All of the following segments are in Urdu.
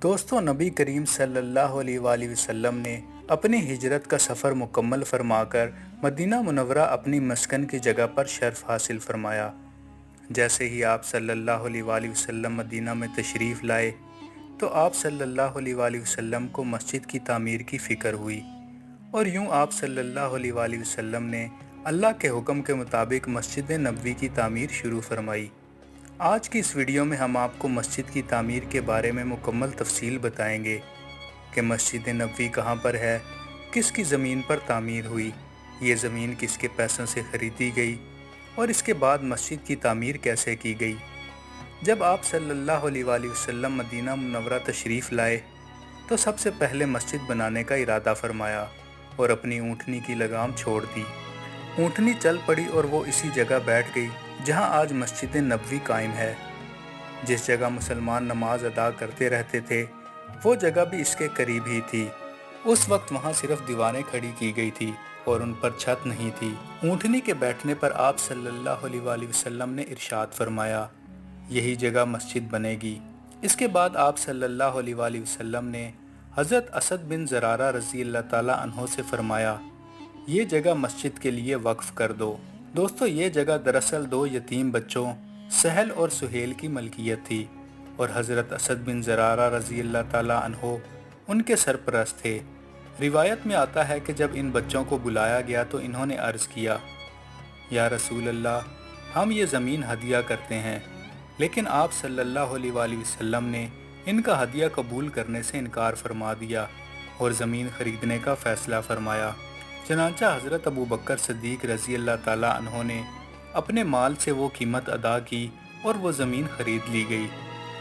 دوستوں، نبی کریم صلی اللہ علیہ وآلہ وسلم نے اپنی ہجرت کا سفر مکمل فرما کر مدینہ منورہ اپنی مسکن کی جگہ پر شرف حاصل فرمایا۔ جیسے ہی آپ صلی اللہ علیہ وآلہ وسلم مدینہ میں تشریف لائے تو آپ صلی اللہ علیہ وآلہ وسلم کو مسجد کی تعمیر کی فکر ہوئی، اور یوں آپ صلی اللہ علیہ وآلہ وسلم نے اللہ کے حکم کے مطابق مسجد نبوی کی تعمیر شروع فرمائی۔ آج کی اس ویڈیو میں ہم آپ کو مسجد کی تعمیر کے بارے میں مکمل تفصیل بتائیں گے کہ مسجد نبوی کہاں پر ہے، کس کی زمین پر تعمیر ہوئی، یہ زمین کس کے پیسوں سے خریدی گئی، اور اس کے بعد مسجد کی تعمیر کیسے کی گئی۔ جب آپ صلی اللہ علیہ وآلہ وسلم مدینہ منورہ تشریف لائے تو سب سے پہلے مسجد بنانے کا ارادہ فرمایا اور اپنی اونٹنی کی لگام چھوڑ دی۔ اونٹنی چل پڑی اور وہ اسی جگہ بیٹھ گئی جہاں آج مسجد نبوی قائم ہے۔ جس جگہ مسلمان نماز ادا کرتے رہتے تھے وہ جگہ بھی اس کے قریب ہی تھی۔ اس وقت وہاں صرف دیواریں کھڑی کی گئی تھی اور ان پر چھت نہیں تھی۔ اونٹنی کے بیٹھنے پر آپ صلی اللہ علیہ وآلہ وسلم نے ارشاد فرمایا، یہی جگہ مسجد بنے گی۔ اس کے بعد آپ صلی اللہ علیہ وآلہ وسلم نے حضرت اسد بن زرارہ رضی اللہ تعالیٰ عنہ سے فرمایا، یہ جگہ مسجد کے لیے وقف کر دو۔ دوستو، یہ جگہ دراصل دو یتیم بچوں سہل اور سہیل کی ملکیت تھی، اور حضرت اسد بن زرارہ رضی اللہ تعالیٰ عنہ ان کے سرپرست تھے۔ روایت میں آتا ہے کہ جب ان بچوں کو بلایا گیا تو انہوں نے عرض کیا، یا رسول اللہ، ہم یہ زمین ہدیہ کرتے ہیں، لیکن آپ صلی اللہ علیہ وآلہ وسلم نے ان کا ہدیہ قبول کرنے سے انکار فرما دیا اور زمین خریدنے کا فیصلہ فرمایا۔ چنانچہ حضرت ابو بکر صدیق رضی اللہ تعالیٰ عنہ نے اپنے مال سے وہ قیمت ادا کی اور وہ زمین خرید لی گئی۔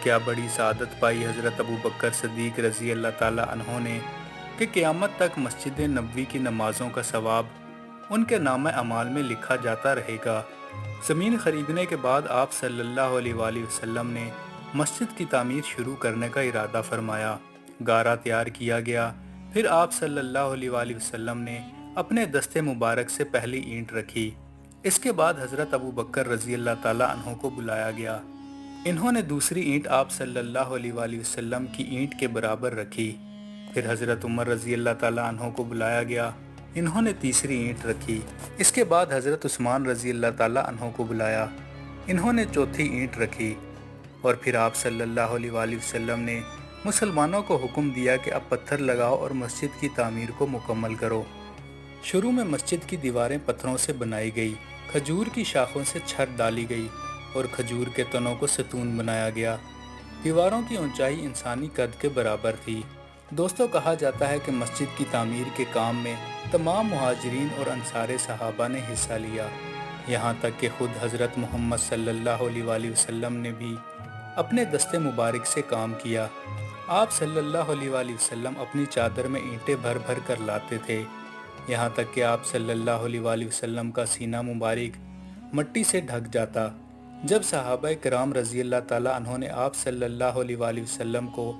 کیا بڑی سعادت پائی حضرت ابو بکر صدیق رضی اللہ تعالیٰ عنہ نے کہ قیامت تک مسجد نبوی کی نمازوں کا ثواب ان کے نامہ اعمال میں لکھا جاتا رہے گا۔ زمین خریدنے کے بعد آپ صلی اللہ علیہ وآلہ وسلم نے مسجد کی تعمیر شروع کرنے کا ارادہ فرمایا۔ گارا تیار کیا گیا، پھر آپ صلی اللہ علیہ وآلہ وسلم نے اپنے دستے مبارک سے پہلی اینٹ رکھی۔ اس کے بعد حضرت ابو بکر رضی اللہ تعالیٰ عنہ کو بلایا گیا۔ انہوں نے دوسری اینٹ آپ صلی اللہ علیہ وآلہ وسلم کی اینٹ کے برابر رکھی۔ پھر حضرت عمر رضی اللہ تعالیٰ عنہ کو بلایا گیا، انہوں نے تیسری اینٹ رکھی۔ اس کے بعد حضرت عثمان رضی اللہ تعالیٰ عنہ کو بلایا، انہوں نے چوتھی اینٹ رکھی، اور پھر آپ صلی اللہ علیہ وآلہ وسلم نے مسلمانوں کو حکم دیا کہ اب پتھر لگاؤ اور مسجد کی تعمیر کو مکمل کرو۔ شروع میں مسجد کی دیواریں پتھروں سے بنائی گئی، کھجور کی شاخوں سے چھت ڈالی گئی اور کھجور کے تنوں کو ستون بنایا گیا۔ دیواروں کی اونچائی انسانی قد کے برابر تھی۔ دوستوں، کہا جاتا ہے کہ مسجد کی تعمیر کے کام میں تمام مہاجرین اور انصار صحابہ نے حصہ لیا، یہاں تک کہ خود حضرت محمد صلی اللہ علیہ وآلہ وسلم نے بھی اپنے دستے مبارک سے کام کیا۔ آپ صلی اللہ علیہ وآلہ وسلم اپنی چادر میں اینٹیں بھر بھر کر لاتے تھے، یہاں تک کہ آپ صلی اللہ علیہ وآلہ وسلم کا سینہ مبارک مٹی سے ڈھک جاتا۔ جب صحابہ کرام رضی اللہ تعالیٰ عنہ نے آپ صلی اللہ علیہ وآلہ وسلم کو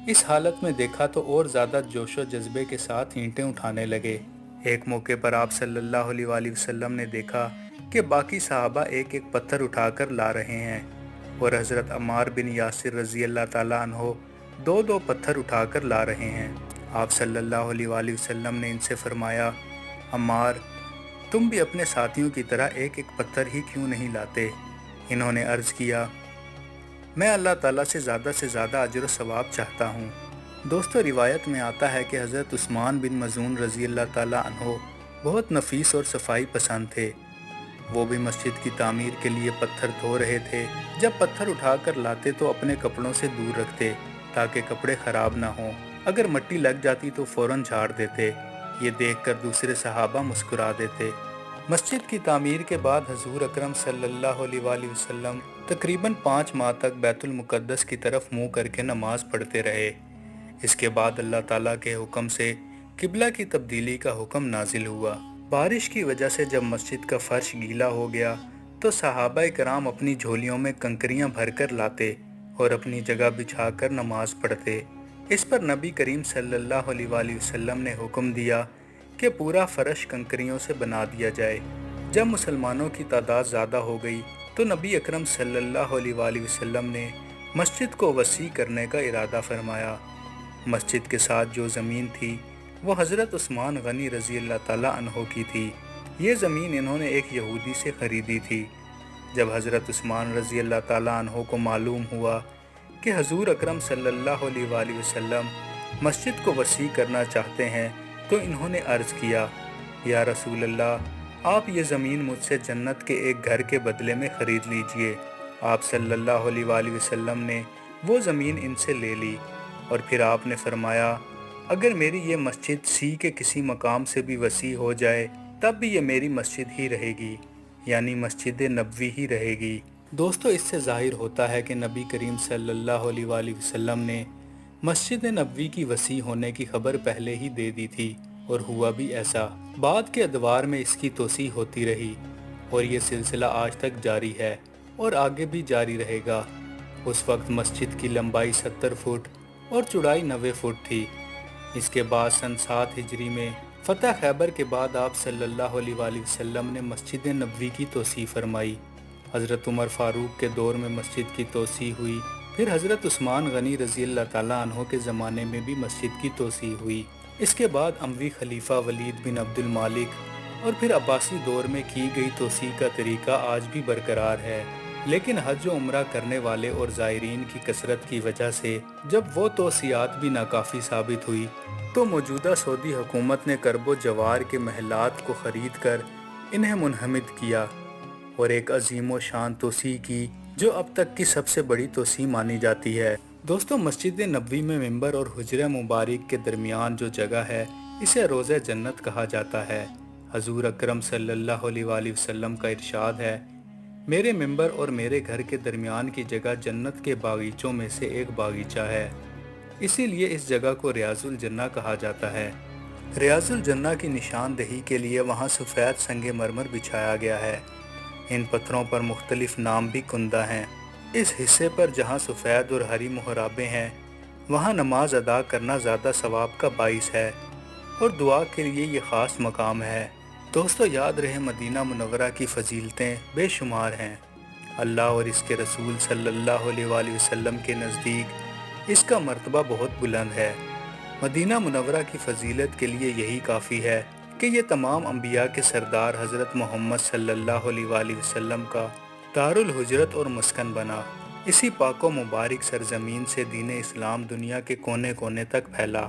اس حالت میں دیکھا تو اور زیادہ جوش و جذبے کے ساتھ اینٹیں اٹھانے لگے۔ ایک موقع پر آپ صلی اللہ علیہ وآلہ وسلم نے دیکھا کہ باقی صحابہ ایک ایک پتھر اٹھا کر لا رہے ہیں، اور حضرت عمار بن یاسر رضی اللہ تعالیٰ عنہ دو دو پتھر اٹھا کر لا رہے ہیں۔ آپ صلی اللہ علیہ وآلہ وسلم نے ان سے فرمایا، عمار، تم بھی اپنے ساتھیوں کی طرح ایک ایک پتھر ہی کیوں نہیں لاتے؟ انہوں نے عرض کیا، میں اللہ تعالیٰ سے زیادہ اجر و ثواب چاہتا ہوں۔ دوستو، روایت میں آتا ہے کہ حضرت عثمان بن مظعون رضی اللہ تعالیٰ عنہ بہت نفیس اور صفائی پسند تھے۔ وہ بھی مسجد کی تعمیر کے لیے پتھر دھو رہے تھے۔ جب پتھر اٹھا کر لاتے تو اپنے کپڑوں سے دور رکھتے تاکہ کپڑے خراب نہ ہوں، اگر مٹی لگ جاتی تو فوراً جھاڑ دیتے۔ یہ دیکھ کر دوسرے صحابہ مسکرا دیتے۔ مسجد کی تعمیر کے بعد حضور اکرم صلی اللہ علیہ وآلہ وسلم تقریباً 5 ماہ تک بیت المقدس کی طرف منہ کر کے نماز پڑھتے رہے۔ اس کے بعد اللہ تعالیٰ کے حکم سے قبلہ کی تبدیلی کا حکم نازل ہوا۔ بارش کی وجہ سے جب مسجد کا فرش گیلا ہو گیا تو صحابہ کرام اپنی جھولیوں میں کنکریاں بھر کر لاتے اور اپنی جگہ بچھا کر نماز پڑھتے۔ اس پر نبی کریم صلی اللہ علیہ وآلہ وسلم نے حکم دیا کہ پورا فرش کنکریوں سے بنا دیا جائے۔ جب مسلمانوں کی تعداد زیادہ ہو گئی تو نبی اکرم صلی اللہ علیہ وآلہ وسلم نے مسجد کو وسیع کرنے کا ارادہ فرمایا۔ مسجد کے ساتھ جو زمین تھی وہ حضرت عثمان غنی رضی اللہ تعالیٰ عنہ کی تھی۔ یہ زمین انہوں نے ایک یہودی سے خریدی تھی۔ جب حضرت عثمان رضی اللہ تعالیٰ عنہ کو معلوم ہوا کہ حضور اکرم صلی اللہ علیہ وآلہ وسلم مسجد کو وسیع کرنا چاہتے ہیں تو انہوں نے عرض کیا، یا رسول اللہ، آپ یہ زمین مجھ سے جنت کے ایک گھر کے بدلے میں خرید لیجئے۔ آپ صلی اللہ علیہ وآلہ وسلم نے وہ زمین ان سے لے لی، اور پھر آپ نے فرمایا، اگر میری یہ مسجد سی کے کسی مقام سے بھی وسیع ہو جائے تب بھی یہ میری مسجد ہی رہے گی، یعنی مسجد نبوی ہی رہے گی۔ دوستو، اس سے ظاہر ہوتا ہے کہ نبی کریم صلی اللہ علیہ وآلہ وسلم نے مسجد نبوی کی وسیع ہونے کی خبر پہلے ہی دے دی تھی، اور ہوا بھی ایسا۔ بعد کے ادوار میں اس کی توسیع ہوتی رہی، اور یہ سلسلہ آج تک جاری ہے اور آگے بھی جاری رہے گا۔ اس وقت مسجد کی لمبائی 70 فٹ اور چوڑائی 90 فٹ تھی۔ اس کے بعد سن 7 ہجری میں فتح خیبر کے بعد آپ صلی اللہ علیہ وآلہ وسلم نے مسجد نبوی کی توسیع فرمائی۔ حضرت عمر فاروق کے دور میں مسجد کی توسیع ہوئی، پھر حضرت عثمان غنی رضی اللہ تعالیٰ عنہ کے زمانے میں بھی مسجد کی توسیع ہوئی۔ اس کے بعد اموی خلیفہ ولید بن عبد المالک اور پھر عباسی دور میں کی گئی توسیع کا طریقہ آج بھی برقرار ہے، لیکن حج و عمرہ کرنے والے اور زائرین کی کثرت کی وجہ سے جب وہ توسیعات بھی ناکافی ثابت ہوئی تو موجودہ سعودی حکومت نے کرب و جوار کے محلات کو خرید کر انہیں منہمد کیا اور ایک عظیم و شان توسیع کی، جو اب تک کی سب سے بڑی توسیع مانی جاتی ہے۔ دوستو، مسجد نبوی میں ممبر اور حجرہ مبارک کے درمیان جو جگہ ہے اسے روضہ جنت کہا جاتا ہے۔ حضور اکرم صلی اللہ علیہ وآلہ وسلم کا ارشاد ہے، میرے ممبر اور میرے گھر کے درمیان کی جگہ جنت کے باغیچوں میں سے ایک باغیچہ ہے، اسی لیے اس جگہ کو ریاض الجنہ کہا جاتا ہے۔ ریاض الجنہ کی نشاندہی کے لیے وہاں سفید سنگ مرمر بچھایا گیا ہے۔ ان پتھروں پر مختلف نام بھی کندہ ہیں۔ اس حصے پر جہاں سفید اور ہری محرابیں ہیں وہاں نماز ادا کرنا زیادہ ثواب کا باعث ہے، اور دعا کے لیے یہ خاص مقام ہے۔ دوستو، یاد رہے مدینہ منورہ کی فضیلتیں بے شمار ہیں۔ اللہ اور اس کے رسول صلی اللہ علیہ وآلہ وسلم کے نزدیک اس کا مرتبہ بہت بلند ہے۔ مدینہ منورہ کی فضیلت کے لیے یہی کافی ہے کہ یہ تمام انبیاء کے سردار حضرت محمد صلی اللہ علیہ وآلہ وسلم کا دار الحجرت اور مسکن بنا۔ اسی پاک و مبارک سرزمین سے دین اسلام دنیا کے کونے کونے تک پھیلا۔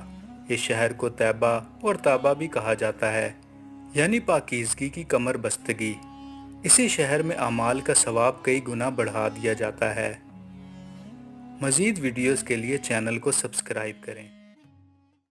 اس شہر کو طیبہ اور طابہ بھی کہا جاتا ہے، یعنی پاکیزگی کی کمر بستگی۔ اسی شہر میں اعمال کا ثواب کئی گنا بڑھا دیا جاتا ہے۔ مزید ویڈیوز کے لیے چینل کو سبسکرائب کریں۔